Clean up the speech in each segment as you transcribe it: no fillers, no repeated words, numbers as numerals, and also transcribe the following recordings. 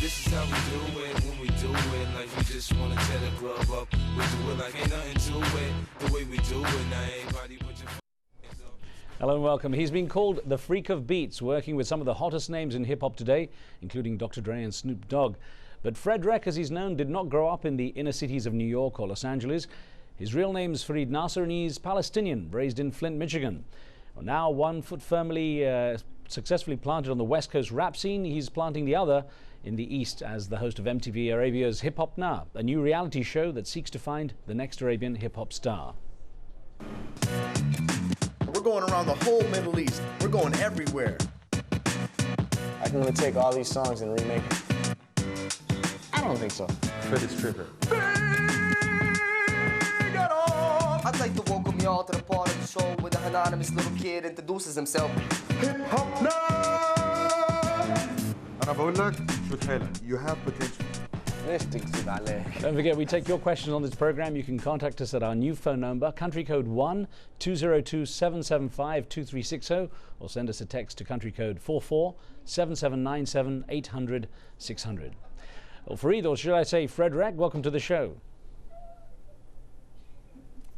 This is how we do it when we do it. Like we just wanna tear the club up. We do it like ain't nothing to it. The way we do it, now everybody put your hands up. Hello and welcome. He's been called the Freak of Beats, working with some of the hottest names in hip-hop today, including Dr. Dre and Snoop Dogg. But Fredwreck, as he's known, did not grow up in the inner cities of New York or Los Angeles. His real name's Farid Nasser, and he's Palestinian, raised in Flint, Michigan. Well, now 1 foot firmly successfully planted on the West Coast rap scene, he's planting the other in the East as the host of MTV Arabia's Hip Hop Now, a new reality show that seeks to find the next Arabian hip-hop star. We're going around the whole Middle East. We're going everywhere. I'm gonna take all these songs and remake them. I don't think so. Fred is tripping. I'd like to welcome y'all to the part of the show where the anonymous little kid introduces himself. Hip hop now! أنا بقول لك شو تحيلك. You have potential. Don't forget, we take your questions on this program. You can contact us at our new phone number, country code 1-202-775-2360, or send us a text to country code 44-7797-800-600. Well, Farid, or should I say Fredwreck, welcome to the show.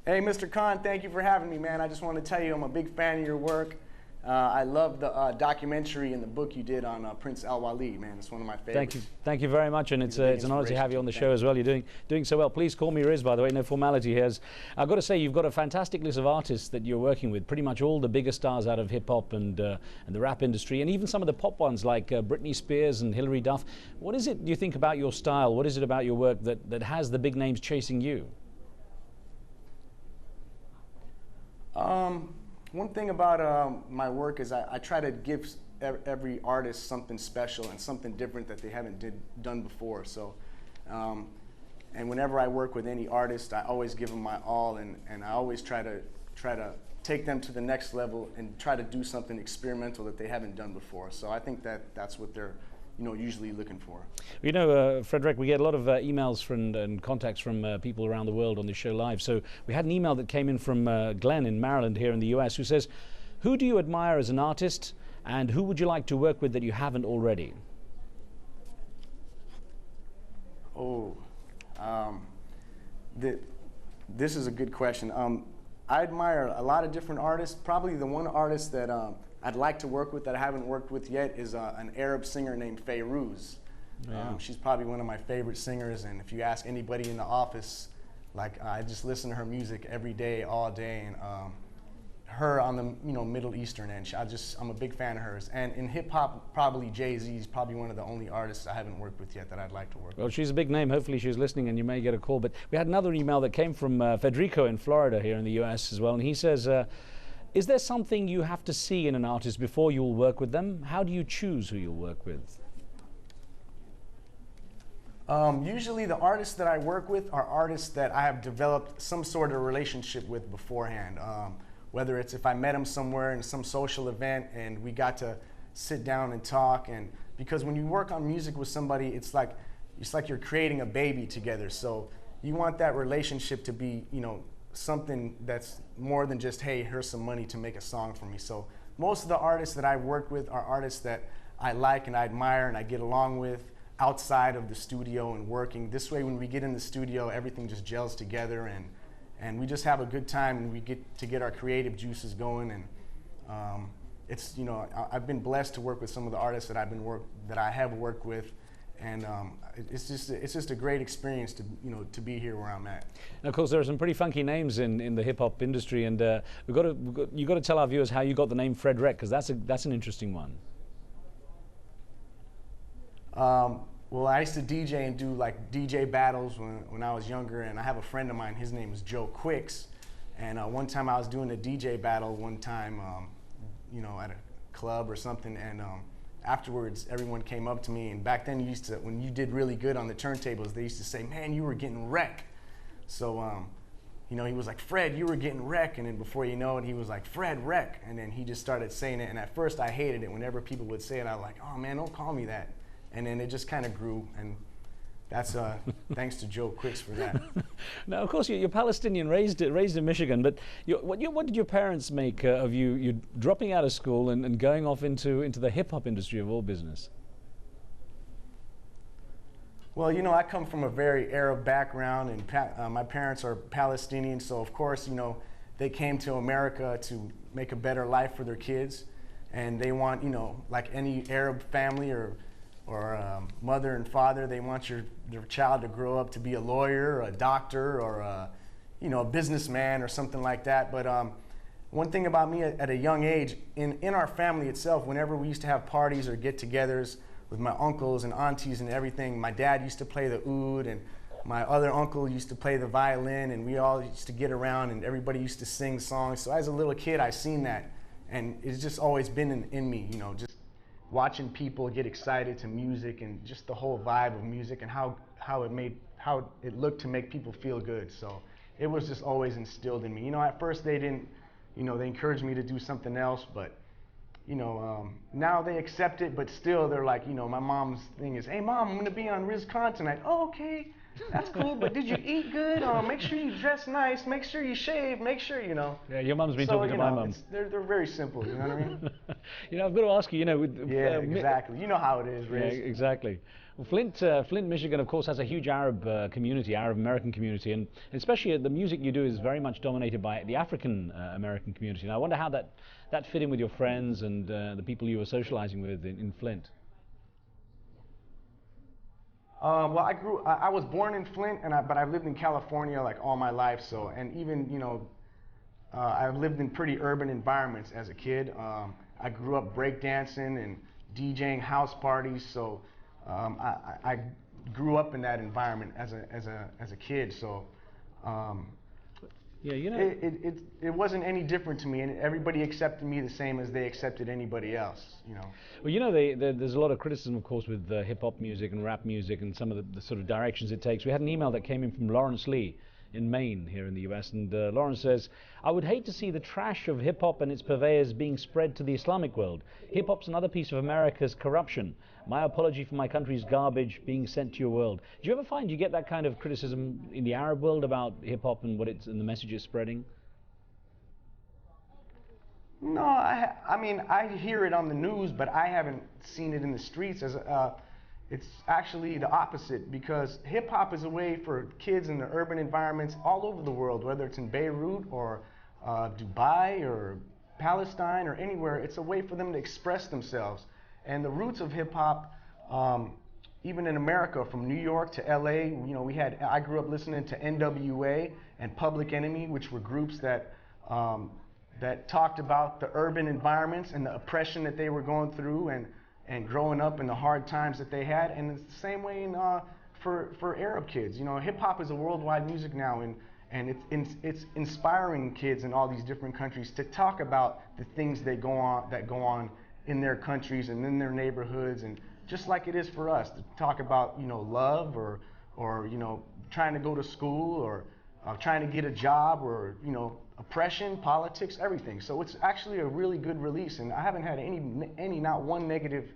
Hey, Mr. Khan, thank you for having me, man. I just want to tell you I'm a big fan of your work. I love the documentary and the book you did on Prince Al-Wali, man. It's one of my favorites. Thank you very much, and it's an honor to have you on the show as well. You're doing so well. Please call me Riz, by the way, no formality here. I've got to say, you've got a fantastic list of artists that you're working with, pretty much all the bigger stars out of hip-hop and the rap industry, and even some of the pop ones like Britney Spears and Hilary Duff. What is it you think about your style? What is it about your work that has the big names chasing you? One thing about my work is I try to give every artist something special and something different that they haven't done before. So, and whenever I work with any artist, I always give them my all, and I always try to take them to the next level and try to do something experimental that they haven't done before. So I think that's what they're usually looking for. You know, Frederick, we get a lot of emails and contacts from people around the world on this show live. So we had an email that came in from Glenn in Maryland here in the US, who says, who do you admire as an artist, and who would you like to work with that you haven't already? This is a good question. I admire a lot of different artists. Probably the one artist that I'd like to work with that I haven't worked with yet is an Arab singer named Fairuz. Yeah. She's probably one of my favorite singers, and if you ask anybody in the office, like I just listen to her music every day, all day, and her on the Middle Eastern end. I'm a big fan of hers. And in hip hop, probably Jay-Z is probably one of the only artists I haven't worked with yet that I'd like to work with. Well, she's a big name. Hopefully she's listening and you may get a call. But we had another email that came from Federico in Florida here in the US as well, and he says, is there something you have to see in an artist before you'll work with them? How do you choose who you'll work with? Usually the artists that I work with are artists that I have developed some sort of relationship with beforehand. Whether it's if I met them somewhere in some social event and we got to sit down and talk, and because when you work on music with somebody, it's like you're creating a baby together. So you want that relationship to be, something that's more than just, hey, here's some money to make a song for me. So most of the artists that I've worked with are artists that I like and I admire and I get along with outside of the studio and working. This way, when we get in the studio, everything just gels together, and we just have a good time, and we get to get our creative juices going. And it's I've been blessed to work with some of the artists that I have worked with, and it's just a great experience to be here where I'm at. And of course, there are some pretty funky names in the hip hop industry, and you got to tell our viewers how you got the name Fredwreck, because that's an interesting one. Well, I used to DJ and do like DJ battles when I was younger, and I have a friend of mine, his name is Joe Quicks, and one time I was doing a DJ battle at a club or something, and afterwards everyone came up to me, and back then when you did really good on the turntables, they used to say, man, you were getting wreck. So he was like, Fred, you were getting wreck, and then before you know it, he was like, Fred wreck, and then he just started saying it, and at first I hated it. Whenever people would say it, I was like, oh man, don't call me that. And then it just kind of grew, and that's thanks to Joe Quicks for that. Now, of course, you're Palestinian, raised in Michigan, but what did your parents make of you dropping out of school and going off into the hip-hop industry of all business? Well, you know, I come from a very Arab background, and my parents are Palestinian, so of course, you know, they came to America to make a better life for their kids, and they want, you know, like any Arab family or mother and father, they want their child to grow up to be a lawyer, or a doctor, or you know, a businessman or something like that. But one thing about me at a young age, in our family itself, whenever we used to have parties or get-togethers with my uncles and aunties and everything, my dad used to play the oud, and my other uncle used to play the violin, and we all used to get around and everybody used to sing songs. So as a little kid, I seen that, and it's just always been in me, you know, just watching people get excited to music and just the whole vibe of music and how it looked to make people feel good. So it was just always instilled in me. You know, at first they didn't, you know, they encouraged me to do something else, but you know, now they accept it, but still they're like, you know, my mom's thing is, hey mom, I'm gonna be on Riz Khan tonight. Oh, okay, that's cool, but did you eat good? Make sure you dress nice, make sure you shave, make sure, you know. Yeah, your mum's been talking to my mum. They're very simple, you know what I mean? You know, I've got to ask you, you know, yeah, exactly. You know how it is, Riz. Yeah, exactly. Well, Flint, Michigan, of course, has a huge Arab community, Arab-American community, and especially the music you do is very much dominated by the African-American community. And I wonder how that fit in with your friends and the people you were socializing with in Flint. Well, I was born in Flint, but I've lived in California like all my life. So, and even, you know, I've lived in pretty urban environments as a kid. I grew up breakdancing and DJing house parties. So, I grew up in that environment as a kid. So, yeah, you know, it wasn't any different to me, and everybody accepted me the same as they accepted anybody else, you know. Well, you know, there's a lot of criticism, of course, with hip-hop music and rap music and some of the sort of directions it takes. We had an email that came in from Lawrence Lee in Maine here in the US, and Lawrence says, I would hate to see the trash of hip-hop and its purveyors being spread to the Islamic world. Hip-hop's another piece of America's corruption. My apology for my country's garbage being sent to your world. Do you ever find you get that kind of criticism in the Arab world about hip-hop and and the message it's spreading? No, I mean, I hear it on the news, but I haven't seen it in the streets. It's actually the opposite, because hip-hop is a way for kids in the urban environments all over the world, whether it's in Beirut or Dubai or Palestine or anywhere. It's a way for them to express themselves. And the roots of hip-hop, even in America, from New York to LA, you know, I grew up listening to NWA and Public Enemy, which were groups that talked about the urban environments and the oppression that they were going through and growing up and the hard times that they had. And it's the same way for Arab kids. You know, hip hop is a worldwide music now, and it's inspiring kids in all these different countries to talk about the things that go on in their countries and in their neighborhoods, and just like it is for us to talk about, you know, love or you know, trying to go to school or trying to get a job, or, you know, oppression, politics, everything. So it's actually a really good release, and I haven't had not one negative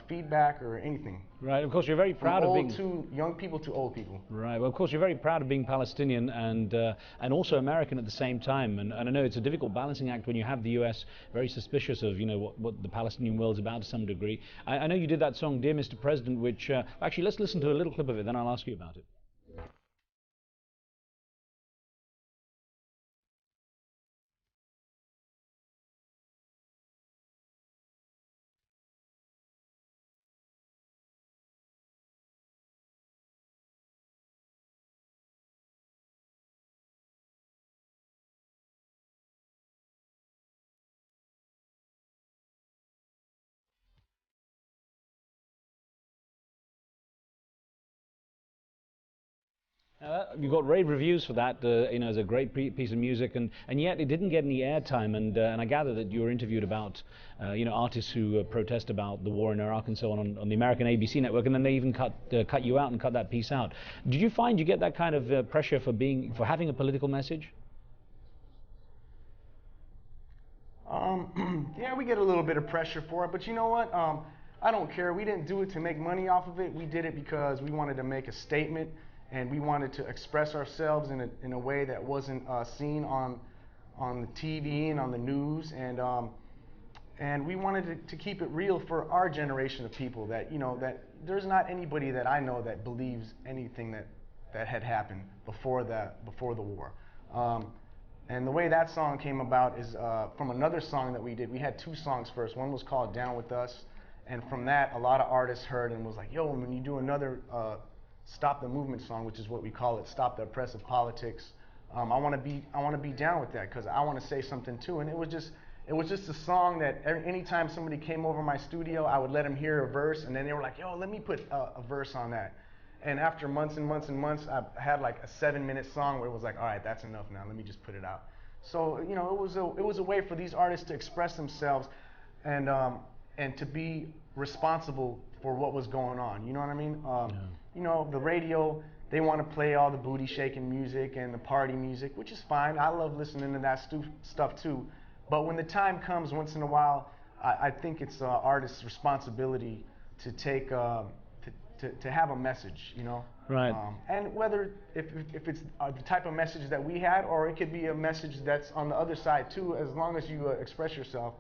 feedback or anything. Right. Of course, you're very proud of being to young people to old people. Right. Well, of course, you're very proud of being Palestinian and also American at the same time. And I know it's a difficult balancing act when you have the U.S. very suspicious of, you know, what the Palestinian world's about to some degree. I know you did that song, Dear Mr. President, which actually, let's listen to a little clip of it, then I'll ask you about it. You got rave reviews for that, you know, as a great piece of music, and yet it didn't get any airtime. And I gather that you were interviewed about, you know, artists who protest about the war in Iraq and so on the American ABC network, and then they even cut you out and cut that piece out. Did you find you get that kind of pressure for having a political message? Yeah, we get a little bit of pressure for it, but you know what? I don't care. We didn't do it to make money off of it. We did it because we wanted to make a statement, and we wanted to express ourselves in a way that wasn't seen on the TV and on the news. And And we wanted to keep it real for our generation of people, that, you know, that there's not anybody that I know that believes anything that had happened before the war. And the way that song came about is from another song that we did. We had two songs first. One was called Down With Us, and from that a lot of artists heard and was like, yo, when you do another Stop the Movement song, which is what we call it, Stop the Oppressive Politics, I want to be down with that, because I want to say something too. And it was just a song that anytime somebody came over my studio, I would let them hear a verse, and then they were like, yo, let me put a verse on that. And after months and months and months, I had like a 7-minute song where it was like, all right, that's enough now, let me just put it out. So, you know, it was a way for these artists to express themselves and to be responsible for what was going on, you know what I mean? You know, the radio, they want to play all the booty shaking music and the party music, which is fine. I love listening to that stuff too. But when the time comes, once in a while, I think it's artists' responsibility to take to have a message, you know. Right. And whether if it's the type of message that we had, or it could be a message that's on the other side too, as long as you express yourself,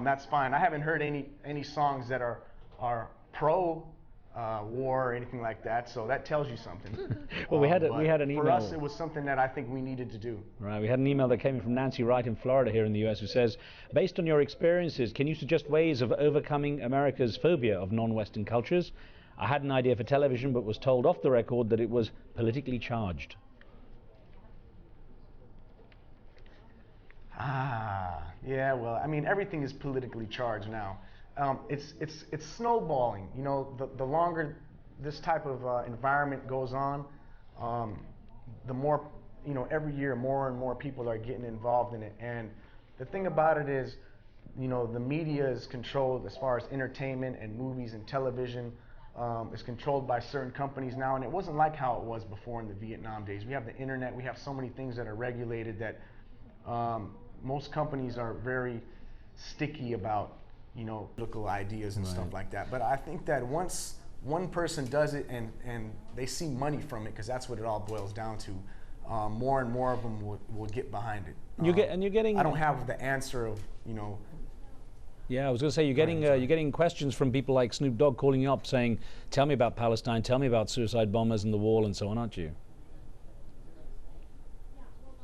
that's fine. I haven't heard any songs that are pro war or anything like that, so that tells you something. Well, we had an email. For us, it was something that I think we needed to do. Right, we had an email that came in from Nancy Wright in Florida here in the US, who says, based on your experiences, can you suggest ways of overcoming America's phobia of non-Western cultures? I had an idea for television, but was told off the record that it was politically charged. Yeah, well, I mean, everything is politically charged now. It's snowballing. You know, the longer this type of environment goes on, the more, you know, every year more and more people are getting involved in it. And the thing about it is, you know, the media is controlled as far as entertainment and movies and television. Is controlled by certain companies now, and it wasn't like how it was before in the Vietnam days. We have the internet, we have so many things that are regulated that most companies are very sticky about, you know, political ideas and stuff like that. But I think that once one person does it and they see money from it, because that's what it all boils down to, more and more of them will get behind it. You're getting. I don't have the answer of, you know. Yeah, I was going to say you're getting questions from people like Snoop Dogg calling you up saying, "Tell me about Palestine, tell me about suicide bombers and the wall and so on," aren't you?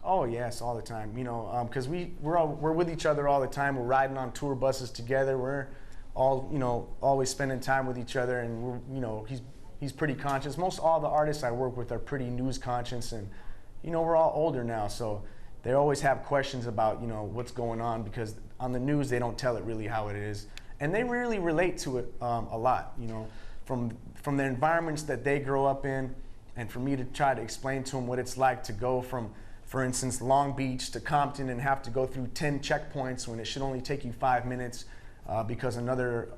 Oh yes, all the time. You know, because we're with each other all the time. We're riding on tour buses together. We're all, you know, always spending time with each other, and we're, you know, he's pretty conscious. Most all the artists I work with are pretty news conscious, and you know, we're all older now, so they always have questions about, you know, what's going on, because on the news they don't tell it really how it is, and they really relate to it a lot, you know, from the environments that they grow up in, and for me to try to explain to them what it's like to go from, for instance, Long Beach to Compton and have to go through 10 checkpoints when it should only take you 5 minutes because another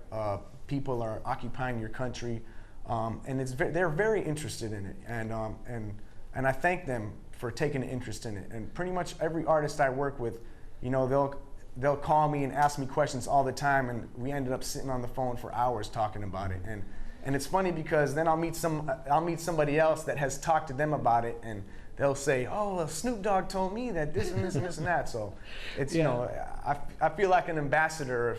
people are occupying your country, and they're very interested in it, and I thank them for taking an interest in it. And pretty much every artist I work with, you know, they'll call me and ask me questions all the time, and we ended up sitting on the phone for hours talking about it. And it's funny because then I'll meet somebody else that has talked to them about it, and they'll say, "Oh, well, Snoop Dogg told me that this and this and this and that." So it's, you know, I feel like an ambassador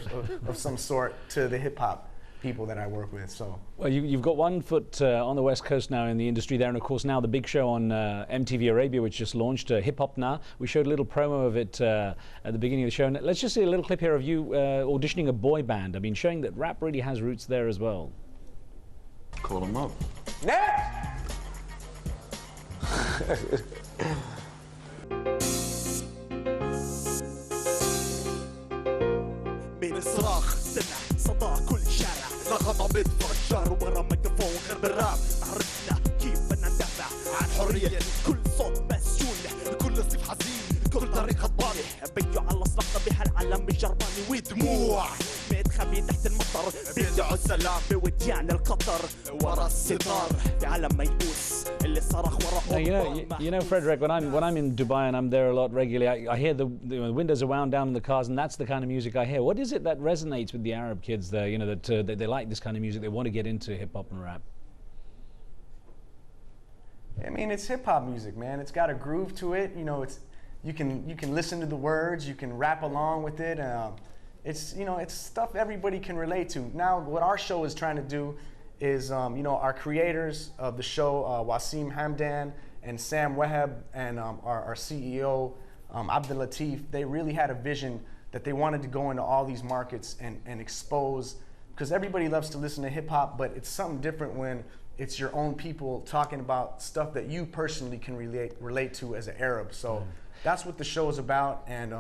of some sort to the hip hop people that I work with. So well, you've got one foot on the West Coast now in the industry there, and of course now the big show on MTV Arabia, which just launched, Hip Hop Now. We showed a little promo of it at the beginning of the show, and let's just see a little clip here of you auditioning a boy band. I mean, showing that rap really has roots there as well. Call him up. next. بين الصراخ سمع صدى كل شارع رغم بتفجر ورا ميكروفون غير بالراب عرفنا كيف بدنا ندافع عن حرية كل صوت مسجون كل صيف حزين كل طريق غضباني بيو على صلاحنا بهالعالم الجرباني ودموع متخبي تحت المطر بيدعوا السلام بوديان القطر ورا الستار بعالم ميؤوس اللي صرخ ورا you know, Frederick, when I'm in Dubai and I'm there a lot regularly, I hear the windows are wound down in the cars, and that's the kind of music I hear. What is it that resonates with the Arab kids there? You know, that they like this kind of music, they want to get into hip hop and rap. I mean, it's hip hop music, man. It's got a groove to it. You know, you can listen to the words, you can rap along with it. it's, you know, it's stuff everybody can relate to. Now, what our show is trying to do is, you know, our creators of the show, Wasim Hamdan and Sam Wahab, and our CEO, Abdul Latif, they really had a vision that they wanted to go into all these markets and expose, because everybody loves to listen to hip hop, but it's something different when it's your own people talking about stuff that you personally can relate to as an Arab. So that's what the show is about, and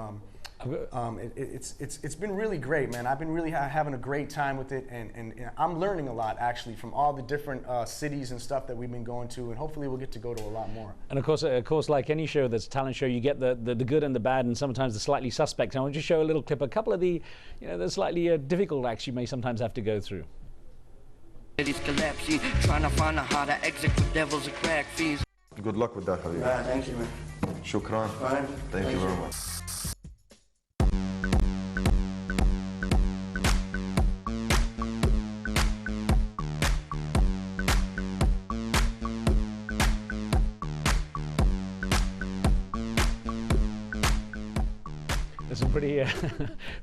it's been really great, man. I've been really having a great time with it, and I'm learning a lot actually from all the different cities and stuff that we've been going to, and hopefully we'll get to go to a lot more. And of course, like any show that's a talent show, you get the good and the bad, and sometimes the slightly suspect. I want you to show a little clip, a couple of the, you know, the slightly difficult acts you may sometimes have to go through. Cities collapsing, trying to find out how to exit with devils and crack fiends. Good luck with that, Habib. Thank you, man. Shukran. Fine. Thank you very much. There's some pretty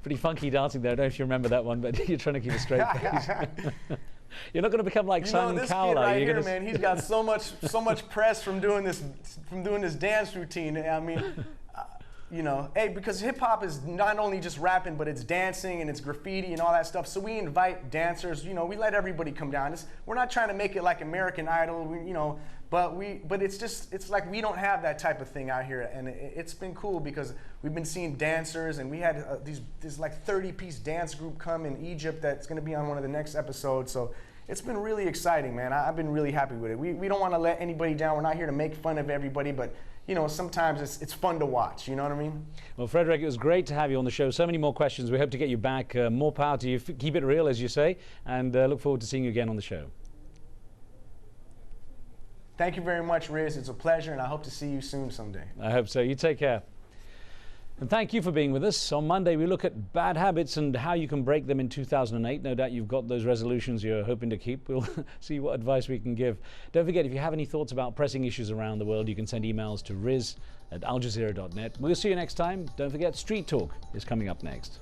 pretty funky dancing there. I don't know if you remember that one, but you're trying to keep a straight face. You're not going to become like Simon Cowell. This kid right here, man, he's got so much press from doing this dance routine. I mean, you know, hey, because hip hop is not only just rapping, but it's dancing and it's graffiti and all that stuff. So we invite dancers. You know, we let everybody come down. We're not trying to make it like American Idol. You know, but it's like we don't have that type of thing out here, and it's been cool because we've been seeing dancers, and we had this like 30-piece dance group come in Egypt that's going to be on one of the next episodes. So it's been really exciting, man. I've been really happy with it. We don't want to let anybody down. We're not here to make fun of everybody, but you know, sometimes it's fun to watch. You know what I mean? Well, Frederick, it was great to have you on the show. So many more questions. We hope to get you back. More power to you. Keep it real, as you say, and look forward to seeing you again on the show. Thank you very much, Riz. It's a pleasure, and I hope to see you soon someday. I hope so. You take care. And thank you for being with us. On Monday, we look at bad habits and how you can break them in 2008. No doubt you've got those resolutions you're hoping to keep. We'll see what advice we can give. Don't forget, if you have any thoughts about pressing issues around the world, you can send emails to riz@aljazeera.net. We'll see you next time. Don't forget, Street Talk is coming up next.